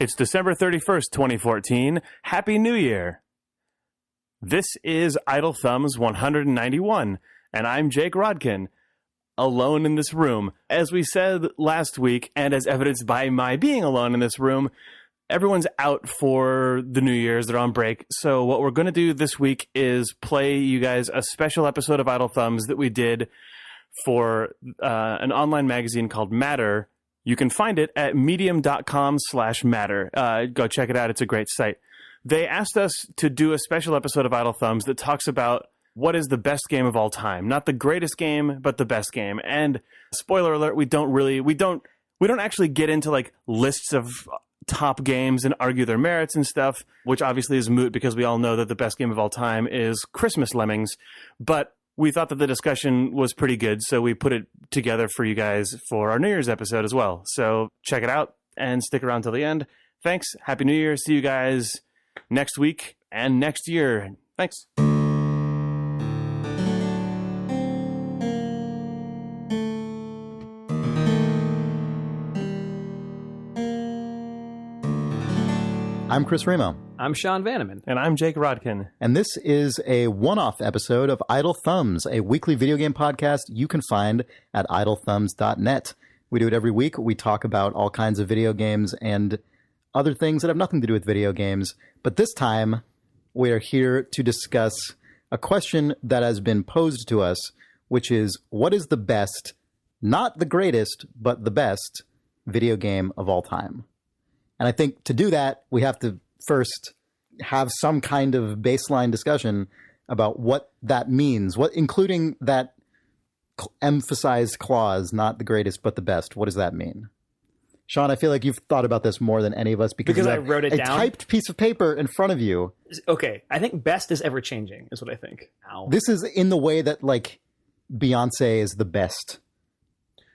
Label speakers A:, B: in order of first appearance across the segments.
A: It's December 31st, 2014. Happy New Year. This is Idle Thumbs 191, and I'm Jake Rodkin, alone in this room. As we said last week, and as evidenced by my being alone in this room, everyone's out for the New Year's. They're on break. So what we're going to do this week is play you guys a special episode of Idle Thumbs that we did for an online magazine called Matter. You can find it at medium.com/matter. Go check it out. It's a great site. They asked us to do a special episode of Idle Thumbs that talks about what is the best game of all time. Not the greatest game, but the best game. And spoiler alert, we don't actually get into like lists of top games and argue their merits and stuff, which obviously is moot because we all know that the best game of all time is Christmas Lemmings. But we thought that the discussion was pretty good, so we put it together for you guys for our New Year's episode as well. So check it out and stick around till the end. Thanks. Happy New Year. See you guys next week and next year. Thanks.
B: I'm Chris Remo.
C: I'm Sean Vanneman.
A: And I'm Jake Rodkin.
B: And this is a one-off episode of Idle Thumbs, a weekly video game podcast you can find at idlethumbs.net. We do it every week. We talk about all kinds of video games and other things that have nothing to do with video games. But this time, we are here to discuss a question that has been posed to us, which is, what is the best, not the greatest, but the best video game of all time? And I think to do that, we have to first have some kind of baseline discussion about what that means, including that emphasized clause, not the greatest, but the best. What does that mean? Sean, I feel like you've thought about this more than any of us because
C: I wrote it down.
B: A typed piece of paper in front of you.
C: Okay, I think best is ever changing, is what I think. Ow.
B: This is in the way that like Beyonce is the best.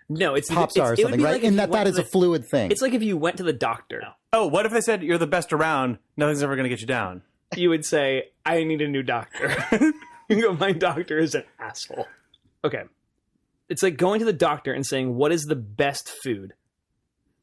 C: No, it's
B: pop star or something, right? And that is a fluid thing.
C: It's like if you went to the doctor.
A: Oh, what if they said you're the best around? Nothing's ever going to get you down.
C: You would say, I need a new doctor. You go, my doctor is an asshole. Okay. It's like going to the doctor and saying, what is the best food?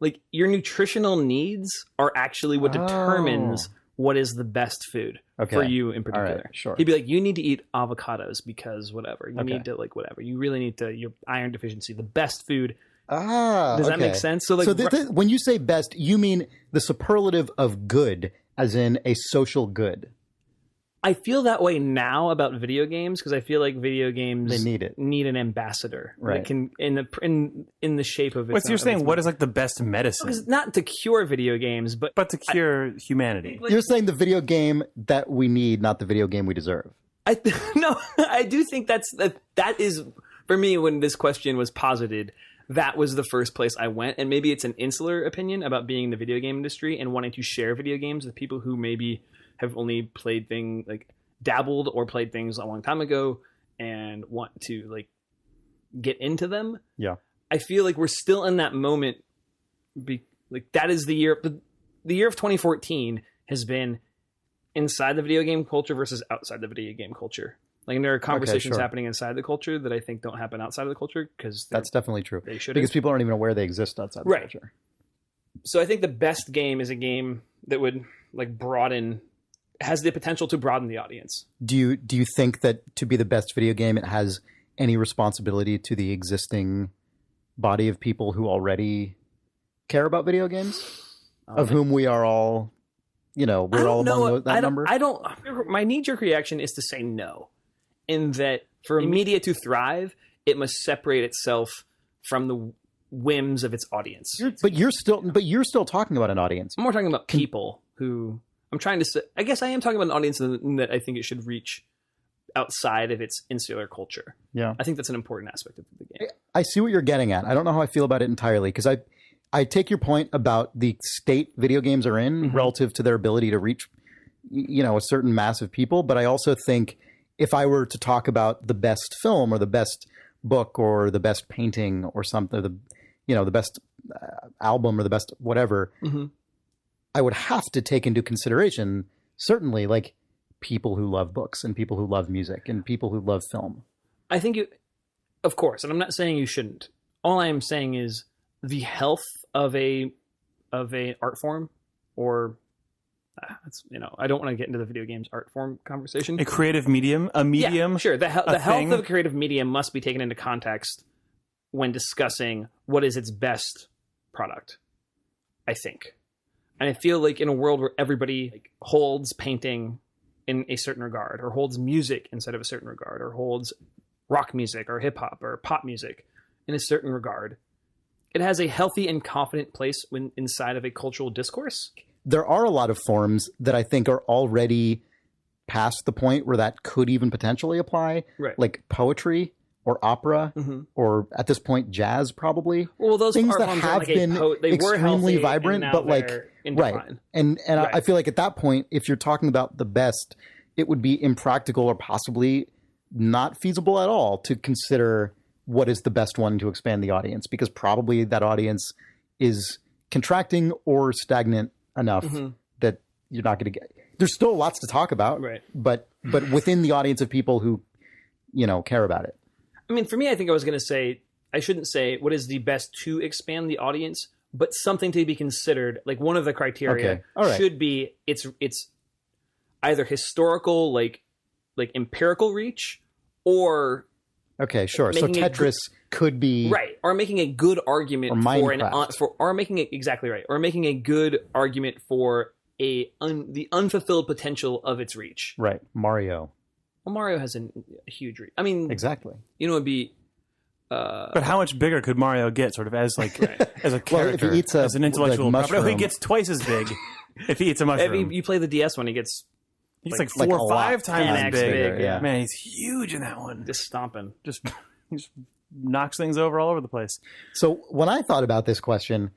C: Like, your nutritional needs are actually what determines what is the best food for you in particular.
B: All right, sure.
C: He'd be like, you need to eat avocados because whatever. You need to, like, whatever. You really need to, your iron deficiency, the best food. Does that make sense? So, like,
B: when you say best, you mean the superlative of good, as in a social good.
C: I feel that way now about video games because I feel like video games need an ambassador,
B: right?
C: That can in the shape of it.
A: What's you're saying? What is like the best medicine?
C: Because not to cure video games, but
A: to cure humanity.
B: You're saying the video game that we need, not the video game we deserve.
C: No, I do think that is for me when this question was posited. That was the first place I went, and maybe it's an insular opinion about being in the video game industry and wanting to share video games with people who maybe have only played things like dabbled or played things a long time ago and want to like get into them.
B: Yeah.
C: I feel like we're still in that moment. Like that is the year, the year of 2014 has been inside the video game culture versus outside the video game culture. Like, and there are conversations happening inside the culture that I think don't happen outside of the culture because
B: that's definitely true.
C: They should,
B: because people aren't even aware they exist outside the culture.
C: So I think the best game is a game that would like has the potential to broaden the audience.
B: Do you think that to be the best video game, it has any responsibility to the existing body of people who already care about video games, of whom we are all, we're all among that number?
C: My knee-jerk reaction is to say no. In that for media to thrive, it must separate itself from the whims of its audience.
B: But you're still talking about an audience.
C: I'm more talking about people who I'm trying to say. I guess I am talking about an audience that I think it should reach outside of its insular culture.
B: Yeah,
C: I think that's an important aspect of the game.
B: I see what you're getting at. I don't know how I feel about it entirely because I take your point about the state video games are in relative to their ability to reach, a certain mass of people. But I also think if I were to talk about the best film or the best book or the best painting or something, the best album or the best whatever, I would have to take into consideration certainly like people who love books and people who love music and people who love film.
C: I think of course, and I'm not saying you shouldn't. All I am saying is the health of a art form or I don't want to get into the video games art form conversation.
A: A creative medium,
C: Yeah, sure. The health
A: thing.
C: of a creative medium must be taken into context when discussing what is its best product, I think. And I feel like in a world where everybody holds painting in a certain regard, or holds music instead of a certain regard, or holds rock music or hip hop or pop music in a certain regard, it has a healthy and confident place inside of a cultural discourse.
B: There are a lot of forms that I think are already past the point where that could even potentially apply,
C: Right.
B: like poetry or opera, or at this point jazz, probably.
C: Well, those
B: things
C: art
B: that
C: forms are
B: have
C: like
B: been
C: they were
B: extremely
C: healthy,
B: vibrant,
C: and now
B: but like
C: they're in
B: right,
C: decline.
B: and
C: Right.
B: I feel like at that point, if you're talking about the best, it would be impractical or possibly not feasible at all to consider what is the best one to expand the audience, because probably that audience is contracting or stagnant enough that you're not going to get. There's still lots to talk about,
C: Right.
B: but within the audience of people who care about it.
C: I mean, for me, I think I was going to say, I shouldn't say what is the best to expand the audience, but something to be considered. Like one of the criteria
B: Okay. All right.
C: should be it's either historical, like empirical reach, or
B: Okay, sure. So
C: Making a
B: Tetris could be
C: right, or making a good argument
B: Or
C: for
B: Minecraft.
C: or making it exactly right, or making a good argument for the unfulfilled potential of its reach.
B: right. Mario.
C: Well, Mario has a huge reach. I mean,
B: Exactly.
C: it'd be.
A: But how much bigger could Mario get, sort of as like as a
B: Well, if he
A: character,
B: eats
A: as an intellectual
B: like,
A: property? Oh, he
B: mushroom.
A: gets twice as big if he eats a mushroom.
C: If you play the DS one, he gets
A: He's like
B: like
A: 4
B: a
A: or
B: lot
A: 5 times as
C: 10x
A: big.
C: big,
B: yeah.
A: Man, he's huge in that one.
C: just stomping.
A: Just knocks things over all over the place.
B: So when I thought about this question,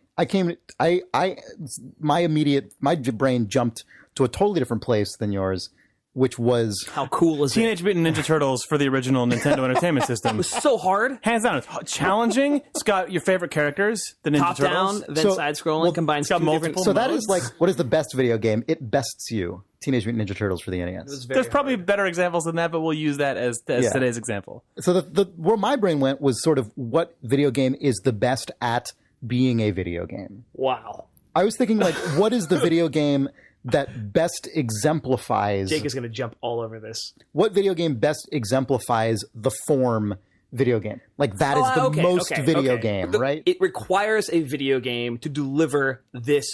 B: my brain jumped to a totally different place than yours, which was
C: How cool is it?
A: Teenage Mutant Ninja Turtles for the original Nintendo Entertainment System.
C: So hard.
A: Hands down, it's challenging. It's got your favorite characters, the Ninja
C: Top
A: Turtles.
C: down, then
B: So-
C: side scrolling, combines
A: it's got
C: two different.
A: multiple
B: so that
A: modes.
B: is like, what is the best video game? It bests you. Teenage Mutant Ninja Turtles for the NES.
C: It was very
A: There's probably
C: hard.
A: better examples than that, but we'll use that as
B: Yeah.
A: today's example.
B: So the where my brain went was sort of what video game is the best at being a video game.
C: Wow.
B: I was thinking like, what is the video game that best exemplifies
C: Jake is going to jump all over this.
B: what video game best exemplifies the form video game? Like that is the most video game, right?
C: It requires a video game to deliver this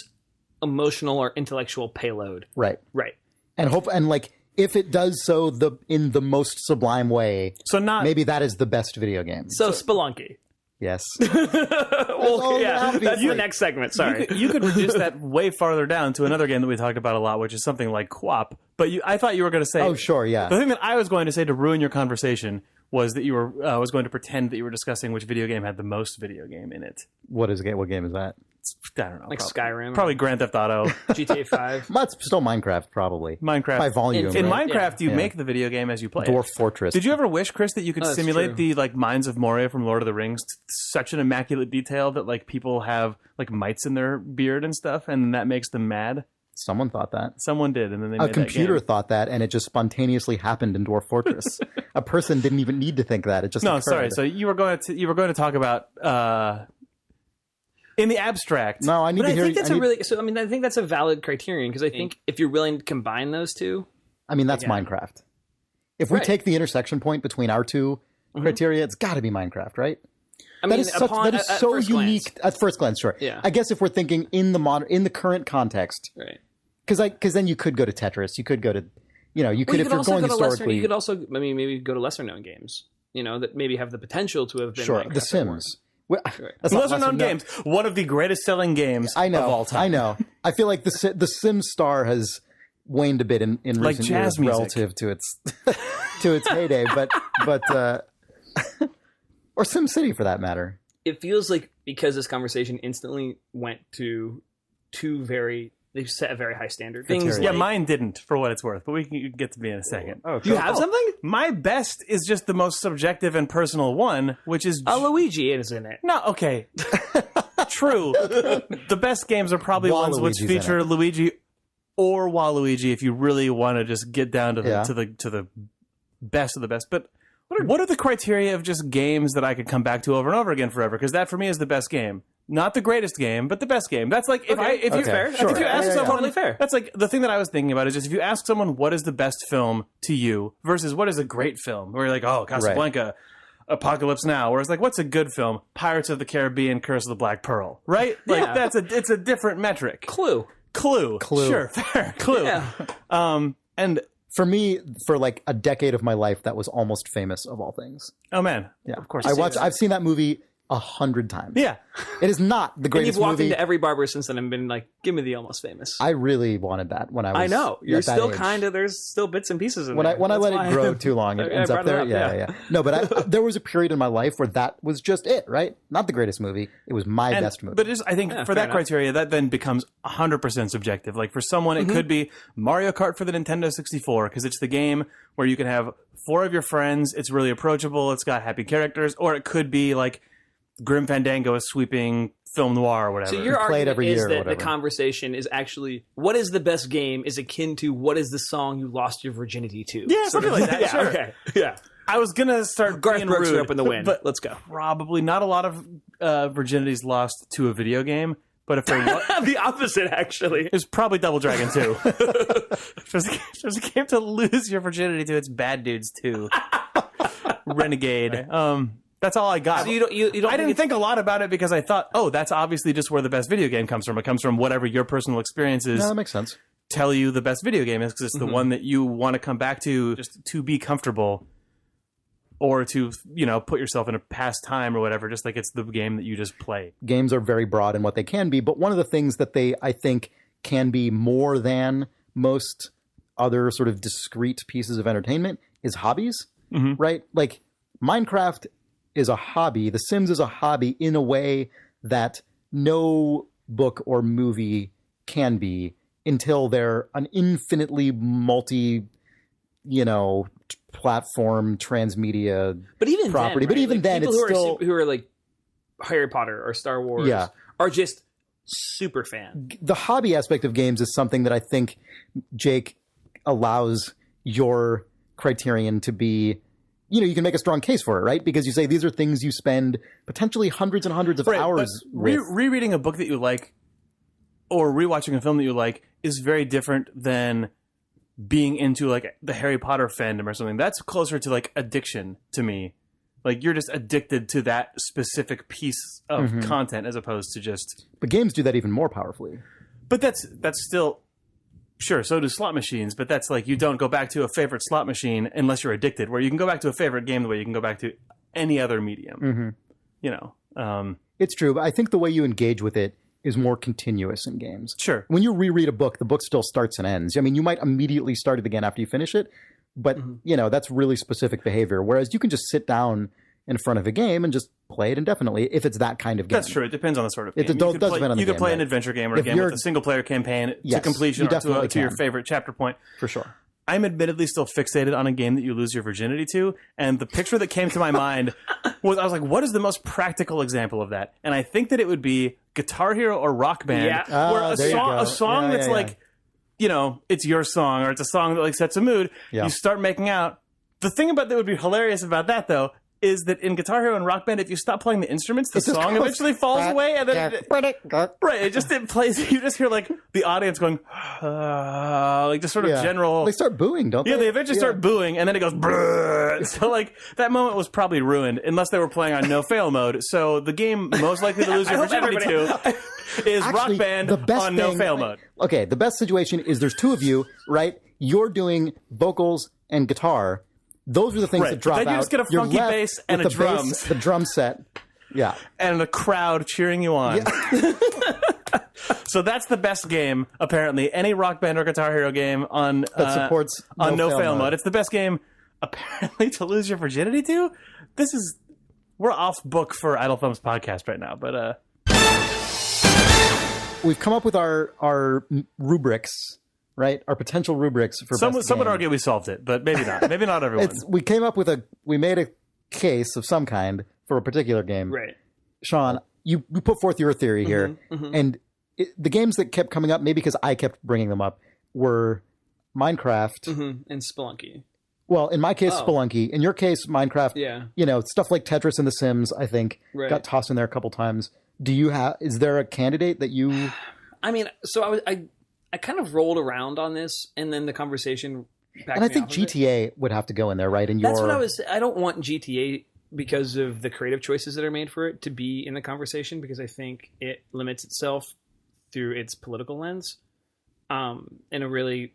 C: emotional or intellectual payload.
B: Right.
C: Right.
B: And like if it does so in the most sublime way,
A: So not
B: maybe that is the best video game.
C: So Spelunky.
B: Yes.
C: Well, yeah, that's
B: obviously.
C: the next segment. Sorry.
A: you could reduce that way farther down to another game that we talked about a lot, which is something like QWOP. But I thought you were going to say.
B: Oh, sure, yeah.
A: The thing that I was going to say to ruin your conversation was that you were was going to pretend that you were discussing which video game had the most video game in it.
B: What game is that?
A: I don't know.
C: Like
A: probably.
C: Skyrim.
A: Probably Grand Theft Auto.
C: GTA 5.
B: That's still Minecraft, probably.
A: Minecraft.
B: By volume.
A: In
B: right?
A: Minecraft, you
B: Yeah.
A: make the video game as you play.
B: Dwarf
A: it.
B: Fortress.
A: Did you ever wish, Chris, that you could
C: Oh, that's
A: simulate
C: true.
A: the like Mines of Moria from Lord of the Rings to such an immaculate detail that like people have like mites in their beard and stuff, and that makes them mad?
B: Someone thought that.
A: Someone did, and then they
B: A
A: made
B: computer
A: that game.
B: thought that, and it just spontaneously happened in Dwarf Fortress. A person didn't even need to think that. It just
A: No,
B: occurred.
A: sorry. So you were going to talk about in the abstract.
B: No, I need
C: But
B: to
C: I
B: hear.
C: think that's I think that's a valid criterion because I think if you're willing to combine those two,
B: I mean, that's Minecraft. If we
C: Right.
B: take the intersection point between our two criteria, it's got to be Minecraft, right?
C: I
B: That
C: mean,
B: is such,
C: upon,
B: that is
C: at
B: so
C: first
B: unique
C: glance.
B: at first glance. Sure.
C: Yeah.
B: I guess if we're thinking in the current context,
C: Right.
B: because then you could go to Tetris, you could go to, you could if you're going historically.
C: You could also, maybe go to lesser known games. That maybe have the potential to have been
B: Sure,
C: Minecraft
B: The
C: that weren't.
B: Sims. Well, that's not
A: Lesser known games. One of the greatest selling games
B: I know.
A: of all time.
B: I know. I feel like the Sims star has waned a bit in
A: Like
B: recent
A: jazz
B: years
A: music.
B: relative to its to its heyday, but or SimCity for that matter.
C: It feels like because this conversation instantly went to they set a very high standard. Things
B: Criteria.
A: Yeah,
C: like,
A: mine didn't, for what it's worth, but we can get to me in a second.
B: Oh,
C: do you have something?
A: My best is just the most subjective and personal one, which is
C: Luigi is in it.
A: no, okay. True. The best games are probably ones which
B: Waluigi's in
A: feature Luigi or Waluigi if you really want to just get down to the
B: Yeah.
A: to the best of the best. But what are the criteria of just games that I could come back to over and over again forever? Because that for me is the best game. Not the greatest game, but the best game. That's like if
C: Okay.
A: you
C: Fair.
A: if you ask someone,
C: totally fair.
A: That's like the thing that I was thinking about is just if you ask someone what is the best film to you versus what is a great film, where you're like, oh, Casablanca, Apocalypse Now, whereas like what's a good film? Pirates of the Caribbean, Curse of the Black Pearl, right? Like it's a different metric.
C: Clue.
A: Sure, fair. Clue.
C: Yeah.
A: And
B: For me, for like a decade of my life, that was Almost Famous of all things.
A: oh man,
B: Yeah,
A: of course.
B: I've seen that movie 100 times.
A: Yeah.
B: It is not the
C: And
B: greatest
C: you've walked
B: movie.
C: into every barber since then and been like, give me the Almost Famous.
B: I really wanted that when I was.
C: I know. You're
B: at that
C: still
B: age.
C: kind of, there's still bits and pieces in
B: When
C: there.
B: I let
C: That's
B: it
C: why-
B: grow too long, it
C: I
B: ends up
C: brought it
B: there.
C: up,
B: Yeah. No, but there was a period in my life where that was just it, right? Not the greatest movie. It was my best movie.
A: But I think for
C: fair
A: that
C: enough.
A: criteria, that then becomes 100% subjective. Like for someone, it could be Mario Kart for the Nintendo 64 because it's the game where you can have 4 of your friends. It's really approachable. It's got happy characters. Or it could be like Grim Fandango is sweeping film noir or whatever.
C: So your
B: play it
C: argument
B: every
C: is
B: year or
C: that the
B: whatever.
C: conversation is actually what is the best game is akin to what is the song you lost your virginity to.
A: Yeah, something like that.
C: Yeah,
A: Sure.
C: okay. Yeah.
A: I was gonna start
C: Garth
A: being
C: Brooks
A: rude,
C: are up in the wind.
A: but
C: Let's go.
A: probably not a lot of virginities lost to a video game. But if there was,
C: The opposite, actually.
A: it's probably Double Dragon 2. if there's a game to lose your virginity to, it's Bad Dudes 2. Renegade. That's all I got.
C: So you don't
A: I didn't think a lot about it because I thought, oh, that's obviously just where the best video game comes from. It comes from whatever your personal experiences
B: No, that makes sense.
A: tell you the best video game is because it's the one that you want to come back to just to be comfortable or to, put yourself in a pastime or whatever, just like it's the game that you just play.
B: Games are very broad in what they can be, but one of the things that they, I think, can be more than most other sort of discrete pieces of entertainment is hobbies, right? Like Minecraft is a hobby. The Sims is a hobby in a way that no book or movie can be until they're an infinitely platform transmedia
C: But even
B: property.
C: then,
B: But
C: right?
B: even
C: Like,
B: then,
C: people
B: it's still
C: who are like Harry Potter or Star Wars
B: Yeah.
C: are just super fan.
B: the hobby aspect of games is something that I think, Jake, allows your criterion to be, you can make a strong case for it, right? Because you say these are things you spend potentially hundreds and hundreds of hours with.
A: Rereading a book that you like or rewatching a film that you like is very different than being into like the Harry Potter fandom or something. That's closer to like addiction to me. Like you're just addicted to that specific piece of content as opposed to just.
B: But games do that even more powerfully.
A: But that's still sure. So do slot machines. But that's like you don't go back to a favorite slot machine unless you're addicted. Where you can go back to a favorite game the way you can go back to any other medium.
B: It's true, but I think the way you engage with it is more continuous in games.
A: Sure.
B: When you reread a book, the book still starts and ends. I mean, you might immediately start it again after you finish it, but that's really specific behavior. Whereas you can just sit down in front of a game and just play it indefinitely if it's that kind of game.
A: That's true. It depends on the sort of game.
B: It does depend on the
A: you could
B: game,
A: play an
B: right?
A: adventure game or a
B: If
A: game
B: you're-
A: with a single player campaign to
B: Yes,
A: completion
B: you
A: or
B: definitely
A: to your
B: can.
A: favorite chapter point.
B: For sure.
A: I'm admittedly still fixated on a game that you lose your virginity to, and the picture that came to my mind was I was like, what is the most practical example of that? And I think that it would be Guitar Hero or Rock Band,
C: Yeah.
A: where a
B: there you go.
A: song
B: Yeah,
A: that's
B: yeah, yeah.
A: like, it's your song or it's a song that like sets a mood.
B: Yeah.
A: You start making out. The thing about that would be hilarious about that though is that in Guitar Hero and Rock Band, if you stop playing the instruments, the
B: It just
A: song
B: goes-
A: eventually falls away, and then it plays. You just hear like the audience going, like just sort of general.
B: They start booing, don't they?
A: Yeah, they eventually start booing, and then it goes. Brrr. So like that moment was probably ruined unless they were playing on no fail mode. So the game most likely to lose your virginity to is
B: Actually,
A: Rock Band
B: the best
A: on no
B: thing-
A: fail mode.
B: Okay, the best situation is there's two of you, right? You're doing vocals and guitar. Those are the things
A: Right.
B: that drop
A: Then you
B: out.
A: just get a
B: You're
A: funky
B: left
A: bass and
B: with
A: a
B: the bass,
A: drums.
B: the drum set. Yeah.
A: And a crowd cheering you on. So that's the best game, apparently. Any Rock Band or Guitar Hero game on
B: That supports
A: on no
B: no-fail
A: fail
B: mode.
A: mode. It's the best game, apparently, to lose your virginity to. We're off book for Idle Thumbs podcast right now, but
B: We've come up with our rubrics, right? Our potential rubrics for
A: some
B: best
A: would
B: game.
A: argue we solved it, but maybe not. Maybe not everyone.
B: We made a case of some kind for a particular game.
C: Right.
B: Sean, you put forth your theory here, and the games that kept coming up, maybe because I kept bringing them up, were Minecraft.
C: And Spelunky.
B: Well, in my case, Spelunky. In your case, Minecraft.
C: Yeah.
B: Stuff like Tetris and The Sims, I think,
C: Right.
B: got tossed in there a couple times. Is there a candidate that you...
C: I mean, so I kind of rolled around on this, and then the conversation backed
B: And I
C: me
B: think
C: off of it.
B: GTA would have to go in there, right? And
C: That's what I don't want GTA, because of the creative choices that are made for it, to be in the conversation, because I think it limits itself through its political lens in a really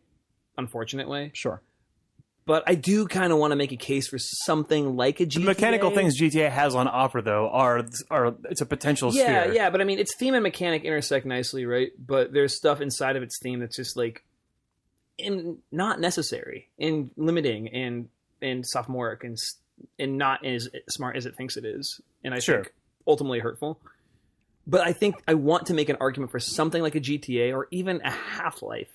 C: unfortunate way.
B: Sure.
C: But I do kind of want to make a case for something like a GTA.
A: The mechanical things GTA has on offer, though, are it's a potential sphere.
C: Yeah, but I mean, its theme and mechanic intersect nicely, right? But there's stuff inside of its theme that's just like not necessary and limiting and sophomoric and not as smart as it thinks it is, and I think ultimately hurtful. But I think I want to make an argument for something like a GTA or even a Half-Life.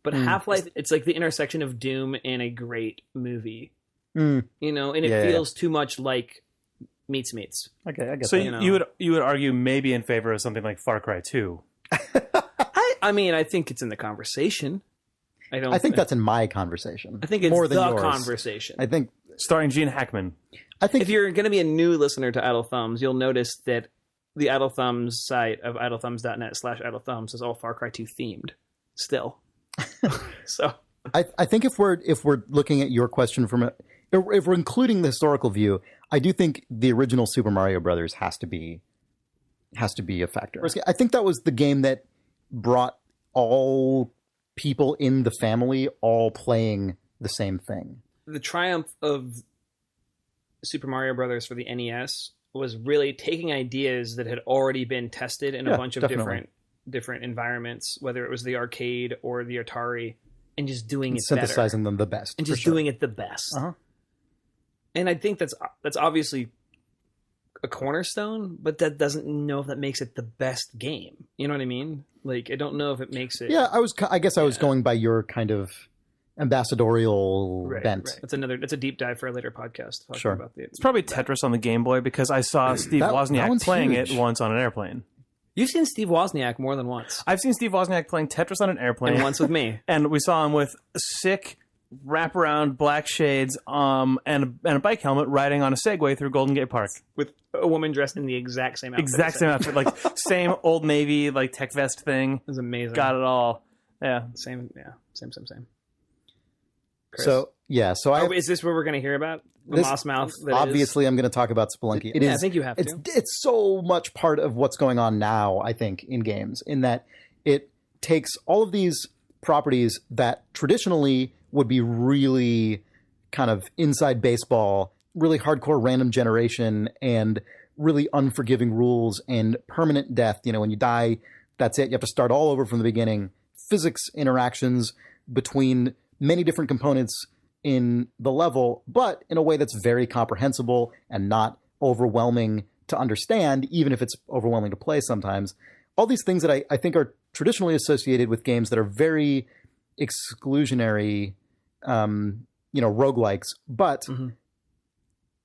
C: But Half-Life, it's like the intersection of Doom and a great movie, you know, and it feels too much like meets.
B: Okay, I guess.
A: So you would argue maybe in favor of something like Far Cry 2.
C: I mean, I think it's in the conversation.
B: I think that's in my conversation.
C: I think it's
B: more than
C: the
B: yours.
C: Conversation.
B: I think
A: starring Gene Hackman.
B: I think
C: if you're going to be a new listener to Idle Thumbs, you'll notice that the Idle Thumbs site of idlethumbs.net/idlethumbs is all Far Cry 2 themed still. So
B: I think if we're looking at your question if we're including the historical view, I do think the original Super Mario Brothers has to be a factor. I think that was the game that brought all people in the family all playing the same thing.
C: The triumph of Super Mario Brothers for the NES was really taking ideas that had already been tested in a bunch of different environments, whether it was the arcade or the Atari, and just doing it
B: synthesizing
C: better.
B: them the best,
C: and just doing it the best. And I think that's obviously a cornerstone, but that doesn't know if that makes it the best game. You know what I mean? Like, I don't know if it makes it.
B: Yeah, I guess I was going by your kind of ambassadorial bent.
C: Right. That's a deep dive for a later podcast. About
A: it's probably Tetris on the Game Boy, because I saw Steve Wozniak playing it once on an airplane.
C: You've seen Steve Wozniak more than once.
A: I've seen Steve Wozniak playing Tetris on an airplane.
C: And once with me.
A: And we saw him with sick wraparound black shades and a bike helmet riding on a Segway through Golden Gate Park.
C: With a woman dressed in the exact same outfit.
A: Exact same outfit. Like, same Old Navy, like, tech vest thing.
C: It was amazing.
A: Got it all. Yeah.
C: Same. Chris.
B: So
C: is this what we're going to hear about? The Moss Mouth?
B: Obviously, I'm going to talk about Spelunky.
C: I think you have to.
B: It's so much part of what's going on now, I think, in games, in that it takes all of these properties that traditionally would be really kind of inside baseball, really hardcore random generation, and really unforgiving rules and permanent death. You know, when you die, that's it. You have to start all over from the beginning. Physics interactions between many different components in the level, but in a way that's very comprehensible and not overwhelming to understand, even if it's overwhelming to play sometimes. All these things that I think are traditionally associated with games that are very exclusionary, roguelikes, but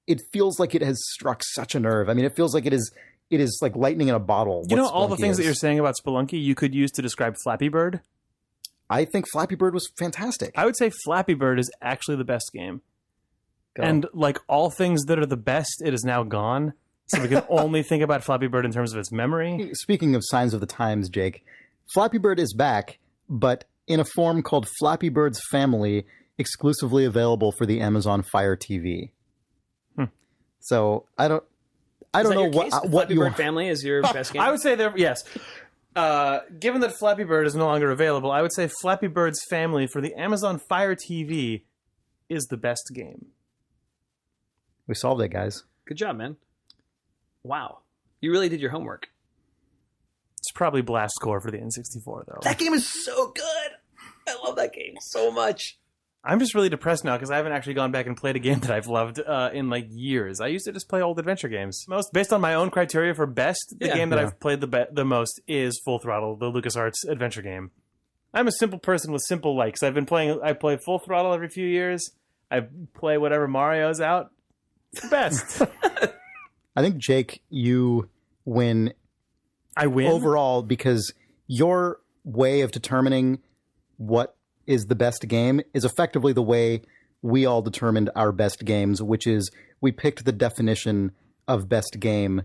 B: it feels like it has struck such a nerve. I mean, it feels like it is like lightning in a bottle.
A: You know, all the things that you're saying about Spelunky, you could use to describe Flappy Bird.
B: I think Flappy Bird was fantastic.
A: I would say Flappy Bird is actually the best game. And like all things that are the best, it is now gone. So we can only think about Flappy Bird in terms of its memory.
B: Speaking of signs of the times, Jake, Flappy Bird is back, but in a form called Flappy Bird's Family, exclusively available for the Amazon Fire TV. So I don't know what
C: Flappy Bird Family is your best game.
A: I would say yes. Given that Flappy Bird is no longer available, I would say Flappy Bird's Family for the Amazon Fire TV is the best game.
B: We solved it, guys.
C: Good job, man. Wow. You really did your homework.
A: It's probably Blast Score for the N64, though.
C: That game is so good. I love that game so much.
A: I'm just really depressed now because I haven't actually gone back and played a game that I've loved in like years. I used to just play old adventure games. Based on my own criteria for best, the game that I've played the most is Full Throttle, the LucasArts adventure game. I'm a simple person with simple likes. I play Full Throttle every few years. I play whatever Mario's out. It's the best.
B: I think, Jake, you win.
A: I win?
B: Overall, because your way of determining what is the best game is effectively the way we all determined our best games, which is we picked the definition of best game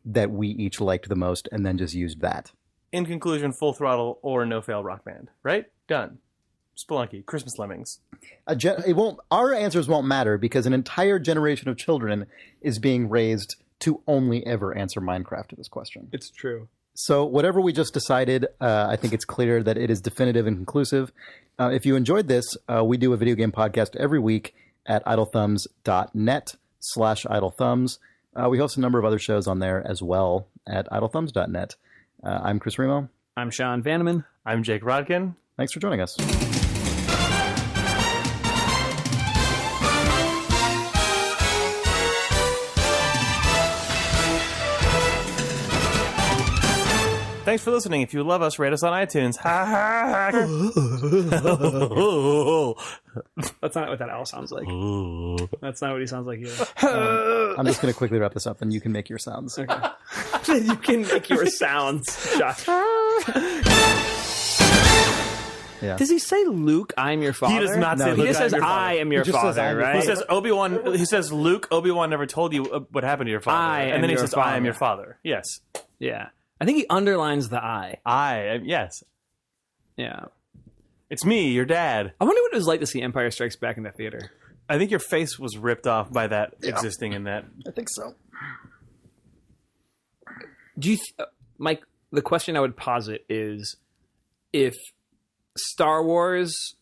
B: that we each liked the most, and then just used that.
A: In conclusion, Full Throttle or No Fail Rock Band. Right? Done. Spelunky, Christmas Lemmings.
B: It won't. Our answers won't matter because an entire generation of children is being raised to only ever answer Minecraft to this question.
C: It's true.
B: So whatever we just decided, I think it's clear that it is definitive and conclusive. If you enjoyed this, we do a video game podcast every week at idlethumbs.net/idlethumbs. We host a number of other shows on there as well at idlethumbs.net. I'm Chris Remo.
C: I'm Sean Vanneman.
A: I'm Jake Rodkin.
B: Thanks for joining us.
A: Thanks for listening. If you love us, rate us on iTunes. Ha ha ha.
C: That's not what that owl sounds like. That's not what he sounds like either.
B: I'm just going to quickly wrap this up, and you can make your sounds.
C: Okay. You can make your sounds, Josh.
B: Yeah.
C: Does he say, Luke, I'm your father?
A: He does not say
B: No,
A: Luke.
C: He just says,
A: I'm your father.
C: I am your
B: He just says,
C: father,
B: "I'm your
C: right?
A: He says Obi-Wan. He says Luke. Obi-Wan never told you what happened to your father,
C: I
A: and
C: am
A: then he
C: your
A: says, "I am
C: father."
A: your father." Yes,
C: Yeah. I think he underlines the I.
A: yes.
C: Yeah.
A: It's me, your dad.
C: I wonder what it was like to see Empire Strikes Back in the theater.
A: I think your face was ripped off by that existing in that.
B: I think so.
C: Do you, Mike? The question I would posit is, if Star Wars,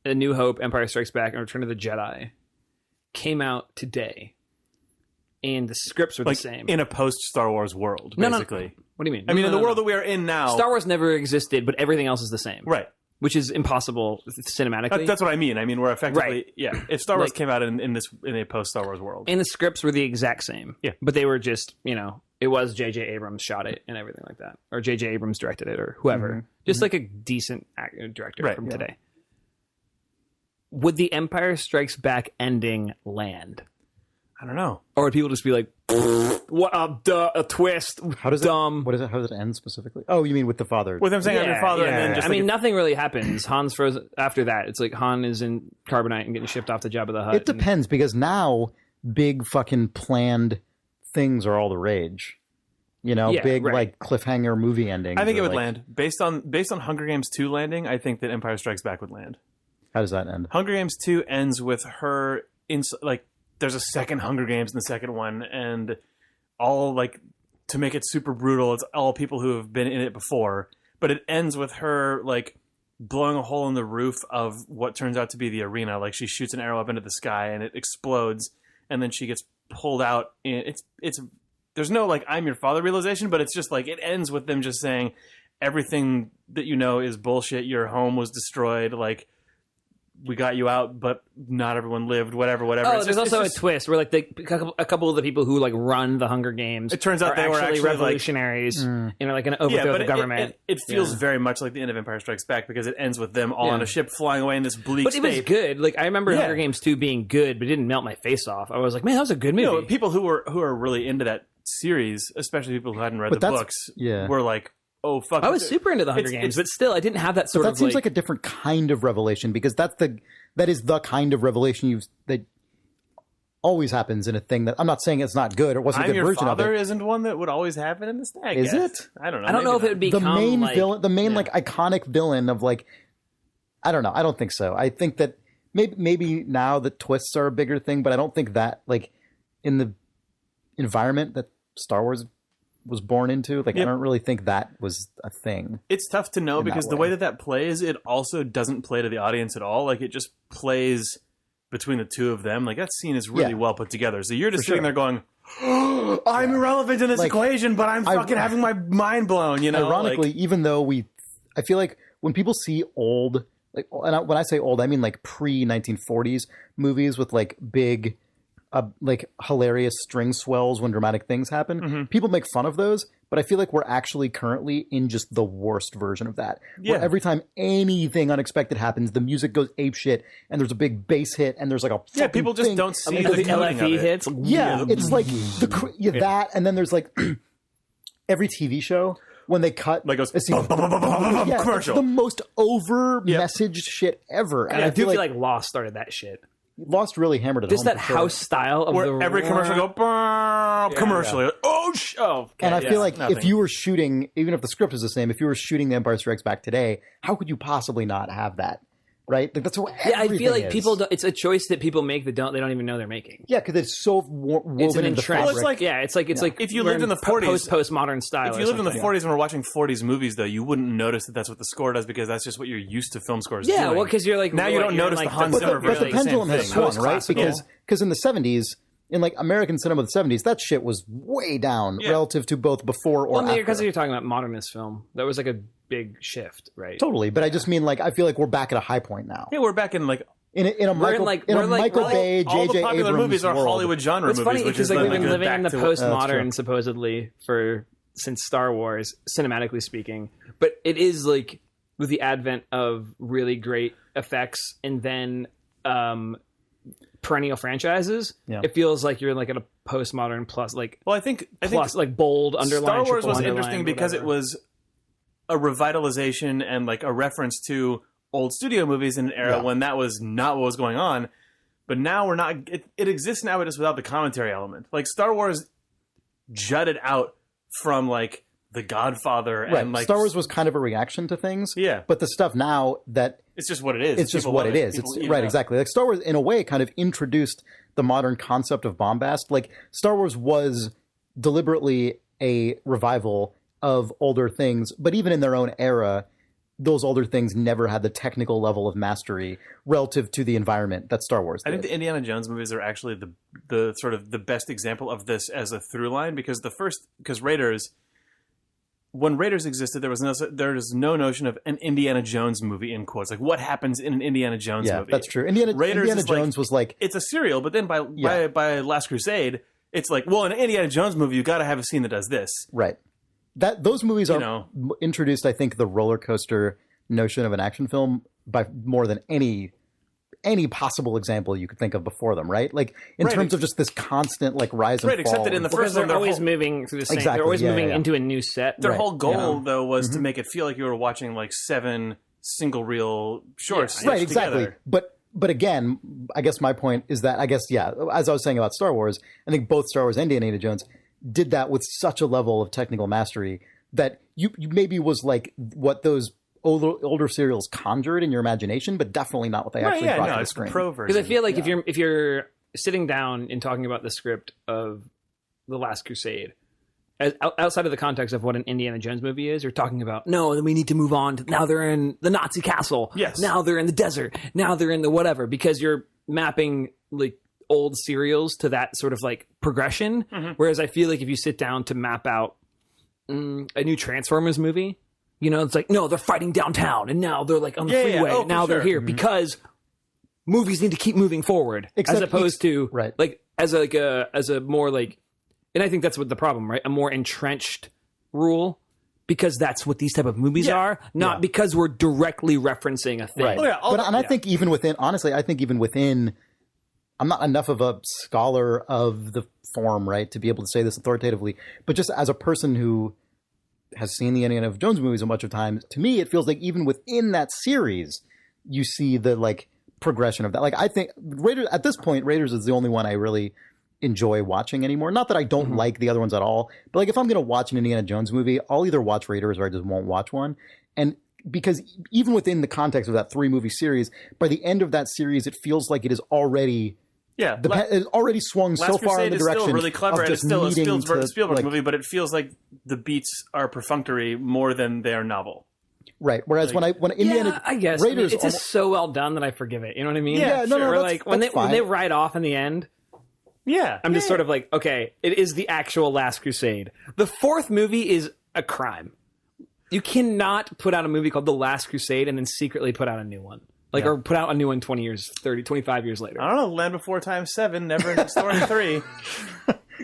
C: A New Hope, Empire Strikes Back, and Return of the Jedi came out today, and the scripts were
A: Like
C: the same.
A: in a post-Star Wars world,
C: No.
A: basically.
C: What do you mean?
A: I mean, in the
C: No.
A: world that we are in now,
C: Star Wars never existed, but everything else is the same.
A: right?
C: Which is impossible cinematically.
A: That's what I mean. I mean, we're effectively,
C: Right.
A: yeah. If Star Wars
C: Like-
A: came out in a post-Star Wars world,
C: And the scripts were the exact same.
A: Yeah.
C: But they were just, it was J.J. Abrams shot it and everything like that. Or J.J. Abrams directed it or whoever. Just like a decent director
A: Right,
C: from
A: yeah.
C: today. Would the Empire Strikes Back ending land?
A: I don't know.
C: Or would people just be like, what a twist.
B: How does
C: dumb.
B: What is it? How does it end specifically? Oh, you mean with the father?
A: With him saying, "I'm your father," and then just
C: I mean, nothing really happens. Han's frozen after that. It's like Han is in carbonite and getting shipped off to Jabba the Hutt.
B: It depends because now big fucking planned things are all the rage.
C: Yeah,
B: big
C: right.
B: like cliffhanger movie endings.
A: I think it
B: are
A: would
B: like-
A: land based on Hunger Games 2 landing. I think that Empire Strikes Back would land.
B: How does that end?
A: Hunger Games 2 ends with her in like there's a second Hunger Games in the second one, and all like to make it super brutal, it's all people who have been in it before. But it ends with her like blowing a hole in the roof of what turns out to be the arena. Like she shoots an arrow up into the sky and it explodes, and then she gets pulled out. And it's there's no like I'm your father realization, but it's just like it ends with them just saying everything that you know is bullshit. Your home was destroyed. Like we got you out, but not everyone lived. Whatever.
C: Oh,
A: It's
C: there's
A: just-
C: also
A: it's
C: a twist where like a couple of the people who like run the Hunger Games.
A: It turns out they were actually, like-
C: revolutionaries. Like going to overthrow
A: but
C: the government.
A: It feels
C: Yeah.
A: very much like the end of Empire Strikes Back because it ends with them all
C: Yeah.
A: on a ship flying away in this bleak
C: But it was
A: state.
C: good. Like I remember
A: Yeah.
C: Hunger Games 2 being good, but it didn't melt my face off. I was like, man, that was a good movie.
A: You know, people who are really into that series, especially people who hadn't read
B: But
A: the
B: that's-
A: books,
B: yeah.
A: were like, "Oh fuck!"
C: I was super into the Hunger
A: It's-
C: Games,
A: it's-
C: but still, I didn't have that sort
B: But that
C: of
B: seems like a different kind of revelation because that is the kind of revelation that always happens in a thing that I'm not saying it's not good or wasn't a
A: I'm
B: good
A: your
B: version of
A: father
B: it.
A: isn't one that would always happen in this. I
B: Is
A: guess.
B: it?
A: I don't know.
C: I don't know if it
A: Maybe
C: would
A: not.
C: become
B: The main
C: like,
B: villain, the main like iconic villain of like, I don't know. I don't think so. I think that maybe now the twists are a bigger thing, but I don't think that like in the environment that Star Wars was born into, like I don't really think that was a thing.
A: It's tough to know
B: in that
A: because the
B: way.
A: way that plays, it also doesn't play to the audience at all. Like it just plays between the two of them. Like that scene is really
B: Yeah.
A: well put together. So you're just
B: For
A: sitting
B: sure.
A: there going, I'm irrelevant in this
B: Like,
A: equation, but I'm fucking having my mind blown, you know?
B: Ironically,
A: Like,
B: even though I feel like when people see old, like, and when I say old, I mean like pre-1940s movies with like big, like hilarious string swells when dramatic things happen.
A: Mm-hmm.
B: People make fun of those, but I feel like we're actually currently in just the worst version of that.
A: Yeah.
B: Where every time anything unexpected happens, the music goes apeshit, and there's a big bass hit, and there's like a
A: yeah,
B: fucking
A: people just
B: thing.
A: don't see
C: the
A: the coding of
C: LFE
A: it.
C: hits.
B: Yeah, it's like that, and then there's like every TV show when they cut
A: Like goes,
B: a scene-
A: bum, bum, bum, bum, bum, bum, bum,
B: yeah,
A: commercial.
B: it's the most over messaged shit ever. And
C: I do feel like Lost started that shit.
B: Lost really hammered it
C: Just
B: home.
C: that
B: for sure.
C: house style of
A: Where
C: the
A: every commercial go, commercial.
C: yeah.
A: Oh okay,
B: And I feel like
A: nothing.
B: if you were shooting, even if the script is the same, if you were shooting The Empire Strikes Back today, how could you possibly not have that? Right? Like, that's what
C: Yeah, I feel like
B: is.
C: people don't, it's a choice that people make that they don't even know they're making.
B: Yeah, because it's so woven
C: It's an
B: into the
C: entrenched.
B: fabric.
C: It's like
A: if you lived in the 40s,
C: postmodern style.
A: if you lived in the 40s and were watching 40s movies, though, you wouldn't notice that that's what the score does because that's just what you're used to film scores doing.
C: Yeah, well, because you're like
A: now you don't
C: you're
A: notice
C: like
A: the Hans
C: the-
A: Zimmer
B: But
A: version.
B: the pendulum has swung, right?
C: Post-classical.
B: Because in the 70s, in like American cinema of the 70s, that shit was way down relative to both before or after.
C: because you're talking about modernist film. That was like a big shift, right?
B: Totally, but I just mean like I feel like we're back at a high point now.
A: Yeah, we're back in like
B: In a Michael Bay,
A: all the
B: J.J.
A: popular
B: Abrams
A: movies are
B: world.
A: Hollywood genre
C: It's
A: movies,
C: funny
A: which
C: because
A: is
C: like
A: then
C: we've been
A: like
C: living in the
B: That's true.
C: postmodern supposedly since Star Wars, cinematically speaking. But it is like with the advent of really great effects and then perennial franchises, it feels like you're like at a postmodern plus like
A: well, I think
C: like bold underlying.
A: Star Wars was
C: triple
A: interesting
C: underline,
A: because
C: whatever.
A: it was a revitalization and like a reference to old studio movies in an era when that was not what was going on. But now we're not. It exists now, but just without the commentary element. Like Star Wars jutted out from like The Godfather and like
B: Star Wars was kind of a reaction to things.
A: Yeah.
B: But the stuff now that
A: it's just what it is.
B: it's just
A: People
B: what
A: love
B: it is.
A: People
B: It's
A: eat it
B: right,
A: up.
B: exactly. Like Star Wars, in a way, kind of introduced the modern concept of bombast. Like Star Wars was deliberately a revival of older things, but even in their own era, those older things never had the technical level of mastery relative to the environment that Star Wars did.
A: I think the Indiana Jones movies are actually the sort of the best example of this as a through line because Raiders. When Raiders existed, there was no notion of an Indiana Jones movie in quotes. Like what happens in an Indiana Jones movie?
B: That's true. Indiana Jones was like
A: it's a serial, but then by Last Crusade, it's like, well, in an Indiana Jones movie, you got to have a scene that does this.
B: right. Those movies introduced, I think, the roller coaster notion of an action film by more than any possible example you could think of before them, right? Like in terms of just this constant like rise and fall.
A: Except that in the
C: because
A: first one,
C: they're always moving through the same.
B: Exactly,
C: They're always
B: yeah,
C: moving
B: yeah.
C: into a new set.
A: their whole goal though was to make it feel like you were watching like 7 single reel shorts.
B: Right,
A: stitched
B: exactly.
A: together.
B: But again, I guess my point is that as I was saying about Star Wars, I think both Star Wars and Indiana Jones did that with such a level of technical mastery that you maybe was like what those older serials conjured in your imagination, but definitely not what they actually brought to the
A: it's the
B: screen.
A: pro version.
C: Because I feel like if you're sitting down and talking about the script of The Last Crusade, outside of the context of what an Indiana Jones movie is, you're talking about, no, then we need to move on. Now they're in the Nazi castle.
A: Yes.
C: Now they're in the desert. Now they're in the whatever, because you're mapping like old serials to that sort of like progression. Whereas I feel like if you sit down to map out a new Transformers movie, you know, it's like, no, they're fighting downtown and now they're like on the freeway.
A: Oh,
C: and now
A: for
C: they're
A: sure.
C: here because movies need to keep moving forward,
B: Except
C: as opposed to
B: right.
C: like as a more like, and I think that's what the problem, right? A more entrenched rule, because that's what these type of movies are, not because we're directly referencing a thing.
B: Right.
A: Oh, yeah,
B: I think even within, honestly, I'm not enough of a scholar of the form, right, to be able to say this authoritatively. But just as a person who has seen the Indiana Jones movies a bunch of times, to me, it feels like even within that series, you see the like progression of that. Like I think Raiders at this point, Raiders is the only one I really enjoy watching anymore. Not that I don't like the other ones at all, but like if I'm going to watch an Indiana Jones movie, I'll either watch Raiders or I just won't watch one. And because even within the context of that 3-movie series, by the end of that series, it feels like it is already it's already swung
A: Last
B: so far in
A: Crusade
B: the
A: is
B: direction
A: still really clever,
B: of
A: and it's
B: just
A: still a
B: needing
A: Spielberg
B: to, like,
A: movie, but it feels like the beats are perfunctory more than they are novel.
B: right. Whereas when Indiana
C: Yeah, I guess
B: Raiders,
C: it's just so well done that I forgive it. You know what I mean?
B: Yeah, no,
C: Or
B: that's-
C: like when
B: that's
C: they
B: fine.
C: ride off in the end,
A: Yeah,
C: I'm just sort of like, okay, it is the actual Last Crusade. The 4th movie is a crime. You cannot put out a movie called The Last Crusade and then secretly put out a new one. Like, or put out a new one 20 years, 30, 25 years later.
A: I don't know. Land Before Time 7, Never Ending Story 3.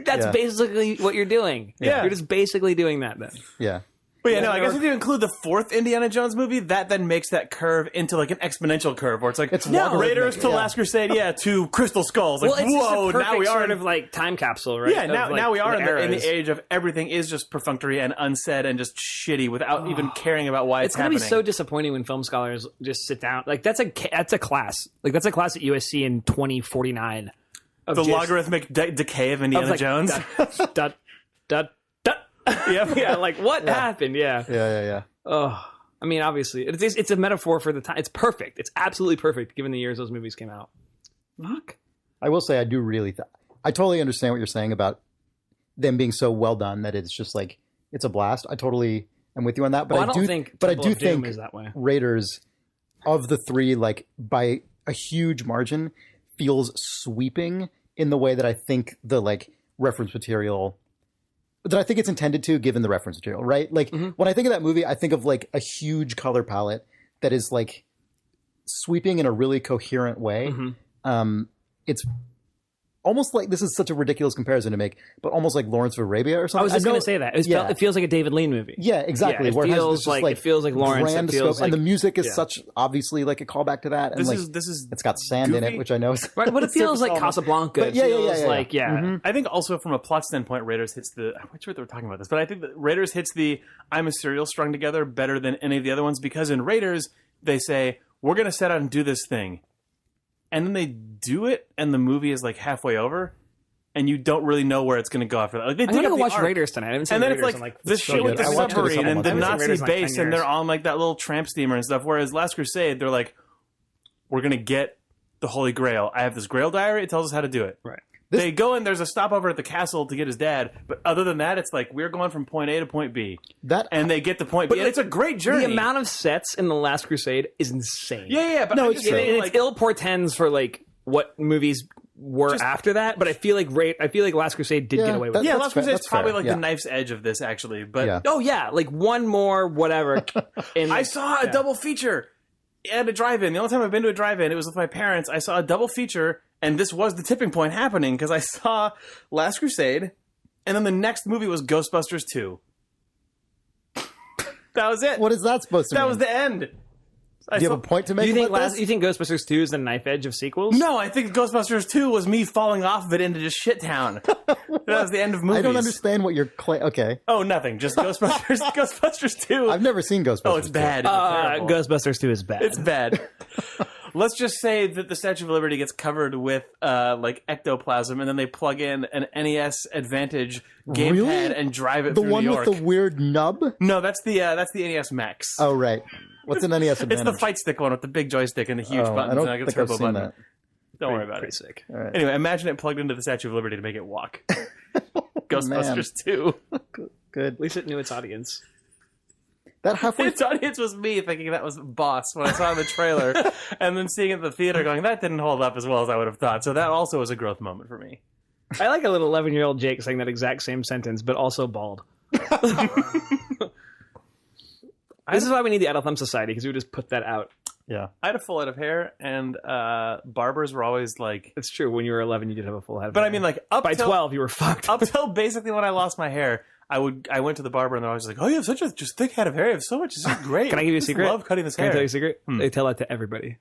C: That's basically what you're doing.
A: Yeah.
C: You're just basically doing that then.
B: yeah.
A: But yeah, no, I guess if you include the 4th Indiana Jones movie, that then makes that curve into like an exponential curve where it's like Raiders to Last Crusade, to Crystal Skulls. Like,
C: Well, it's
A: whoa,
C: just a
A: now we
C: perfect
A: are
C: sort of like time capsule, right?
A: Yeah, now,
C: Of, like,
A: now we are in
C: eras.
A: the age of everything is just perfunctory and unsaid and just shitty without even caring about why it's
C: It's going
A: happening.
C: to be so disappointing when film scholars just sit down. Like that's a class. Like that's a class at USC in 2049.
A: the logarithmic decay of Indiana Jones.
C: da. Yeah, like what happened? Yeah. Oh, I mean, obviously, it's a metaphor for the time. It's perfect. It's absolutely perfect given the years those movies came out. Fuck.
B: I will say I do really I totally understand what you're saying about them being so well done that it's just like it's a blast. I totally am with you on that. But I do think
C: is that way.
B: Raiders of the three, like by a huge margin, feels sweeping in the way that I think the like reference material that I think it's intended to, given the reference material, right? Like when I think of that movie, I think of like a huge color palette that is like sweeping in a really coherent way. It's almost like, this is such a ridiculous comparison to make, but almost like Lawrence of Arabia or something.
C: I was just going to say that. It feels like a David Lean movie.
B: Yeah, exactly.
C: Yeah, it feels like Lawrence.
B: Grand scope, and the music is such, obviously, like a callback to that. And
A: this is
B: it's got sand in it, which I know is...
C: Right, but it feels like Casablanca.
A: I think also from a plot standpoint, Raiders hits the... I'm not sure that we're talking about this, but I think that Raiders hits the I'm a cereal strung together better than any of the other ones, because in Raiders, they say, we're going to set out and do this thing. And then they do it, and the movie is like halfway over, and you don't really know where it's going to go after that. Like,
C: I'm going to watch Raiders tonight. I haven't seen Raiders.
A: And then it's like the shit with the submarine and the Nazi base, and they're on like that little tramp steamer and stuff. Whereas Last Crusade, they're like, we're going to get the Holy Grail. I have this Grail diary. It tells us how to do it.
C: Right.
A: They go and there's a stopover at the castle to get his dad, but other than that, it's like we're going from point A to point B. And they get to point B. And it's a great journey.
C: The amount of sets in The Last Crusade is insane.
A: Yeah, but
C: no, it ill portends for like what movies were after that. But I feel like Last Crusade did get away with it.
A: Yeah, Last Crusade is probably like the knife's edge of this, actually. But
C: like one more whatever.
A: I saw a double feature at a drive-in. The only time I've been to a drive-in, it was with my parents. I saw a double feature. And this was the tipping point happening, because I saw Last Crusade, and then the next movie was Ghostbusters 2. That was it.
B: What is that supposed to mean?
A: That was the end.
B: Do you have a point to make?
C: You think Ghostbusters 2 is the knife edge of sequels?
A: No, I think Ghostbusters 2 was me falling off of it into just shit town. That was the end of movies.
B: I don't understand what you're okay.
A: Oh, nothing. Just Ghostbusters. Ghostbusters 2.
B: I've never seen Ghostbusters.
A: Oh, it's bad.
C: Ghostbusters 2 is bad.
A: It's bad. Let's just say that the Statue of Liberty gets covered with like ectoplasm, and then they plug in an NES Advantage gamepad and drive it through New York.
B: The one with the weird nub?
A: No, that's the NES Max.
B: Oh, right. What's an NES Advantage?
A: It's the fight stick one with the big joystick and the huge buttons.
B: I don't
A: and like a
B: think
A: turbo
B: I've seen
A: button.
B: that.
A: Don't worry about it.
C: Pretty sick.
B: All right.
A: Anyway, imagine it plugged into the Statue of Liberty to make it walk. Ghostbusters 2.
B: Good.
C: At least it knew its audience.
B: That halfway...
A: Its audience was me thinking that was Boss when I saw the trailer, and then seeing it in the theater going, that didn't hold up as well as I would have thought. So that also was a growth moment for me.
C: I like a little 11-year-old Jake saying that exact same sentence, but also bald. This is why we need the Adult Thumb Society, because we would just put that out.
B: Yeah.
A: I had a full head of hair, and barbers were always like...
C: It's true. When you were 11, you did have a full head of
A: hair. But
C: hair.
A: I mean, like,
C: by 12, you were fucked.
A: Up till basically when I lost my hair, I went to the barber, and they're always like, oh, you have such a just thick head of hair. You have so much. This is great.
C: Can I give you a secret?
A: I love cutting this hair.
C: Can I tell you a secret? They tell that to everybody.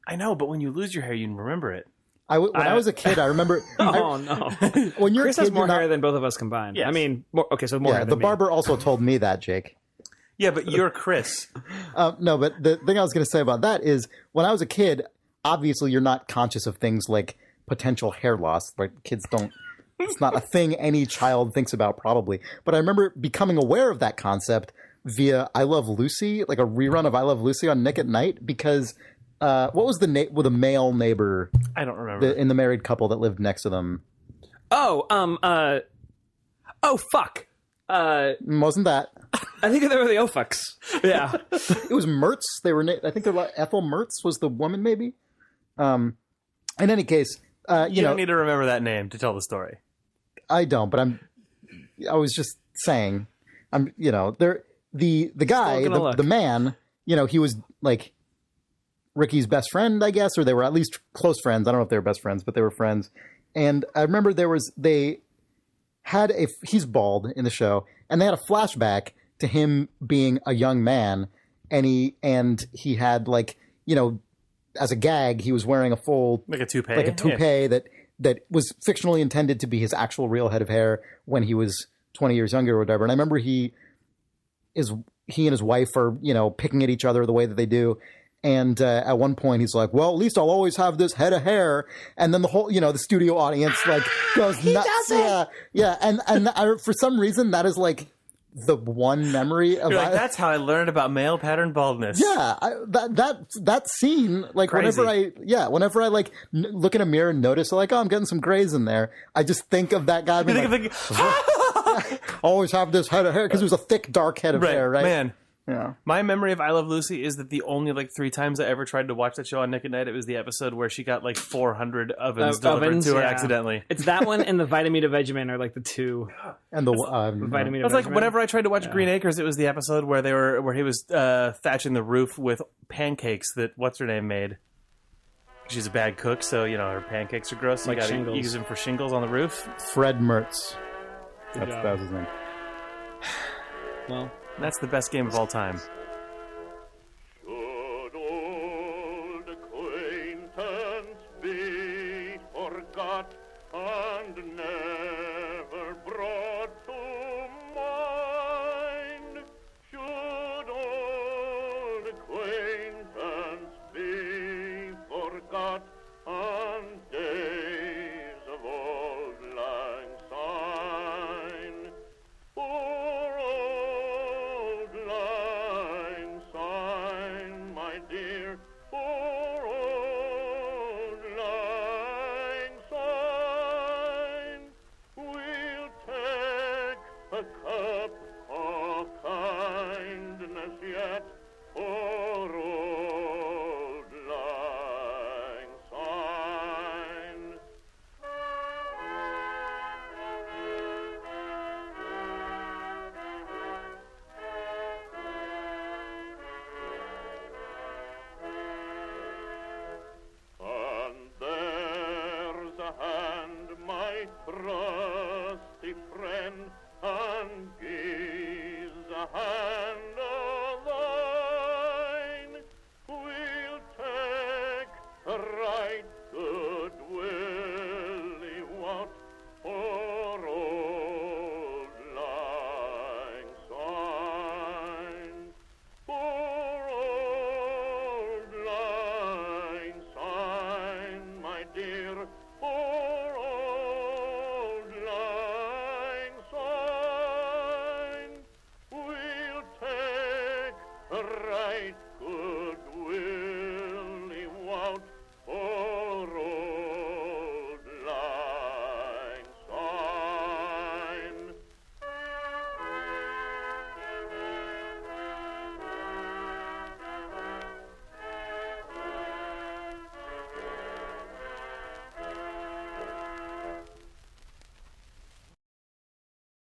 A: I know, but when you lose your hair, you remember it.
B: When I was a kid, I remember...
C: Oh, no.
B: When you're
C: Chris
B: a kid,
C: has more hair than both of us combined.
A: Yes.
C: I mean, more hair than me.
B: The barber also told me that, Jake.
A: Yeah, but you're Chris.
B: No, but the thing I was going to say about that is, when I was a kid, obviously you're not conscious of things like potential hair loss. Like, kids don't... It's not a thing any child thinks about, probably. But I remember becoming aware of that concept via I Love Lucy, like a rerun of I Love Lucy on Nick at Night, because what was the with a male neighbor?
A: I don't remember.
B: In the married couple that lived next to them.
C: Oh, fuck.
B: Wasn't that?
C: I think they were the Ofucks. Yeah.
B: It was Mertz. They were. I think they're like Ethel Mertz was the woman, maybe. In any case, you
A: don't need to remember that name to tell the story.
B: I don't, but I was just saying, the guy, the man, he was like Ricky's best friend, I guess, or they were at least close friends. I don't know if they were best friends, but they were friends. And I remember he's bald in the show, and they had a flashback to him being a young man, and he had as a gag, he was wearing a full toupee that was fictionally intended to be his actual real head of hair when he was 20 years younger or whatever. And I remember he and his wife are, picking at each other the way that they do. And at one point he's like, well, at least I'll always have this head of hair. And then the whole, the studio audience like goes nuts. Yeah. And for some reason that is like the one memory of
A: that's how I learned about male pattern baldness.
B: Yeah, that scene, like
A: Crazy.
B: whenever I like look in a mirror and notice like, oh, I'm getting some grays in there, I just think of that guy being always have this head of hair, because it was a thick dark head of hair, right?
A: Man.
B: Yeah.
A: My memory of I Love Lucy is that the only like 3 times I ever tried to watch that show on Nick at Night, it was the episode where she got like 400 ovens delivered to her accidentally.
C: It's that one and the Vitamin Vegemin are like the two.
B: And the
C: Vitamin.
A: It was like whenever I tried to watch Green Acres, it was the episode where he was thatching the roof with pancakes that what's her name made. She's a bad cook, so her pancakes are gross. So
C: like
A: you gotta
C: shingles.
A: use them for shingles on the roof.
B: Fred Mertz.
C: Good job.
B: That was his name.
C: Well,
A: that's the best game of all time.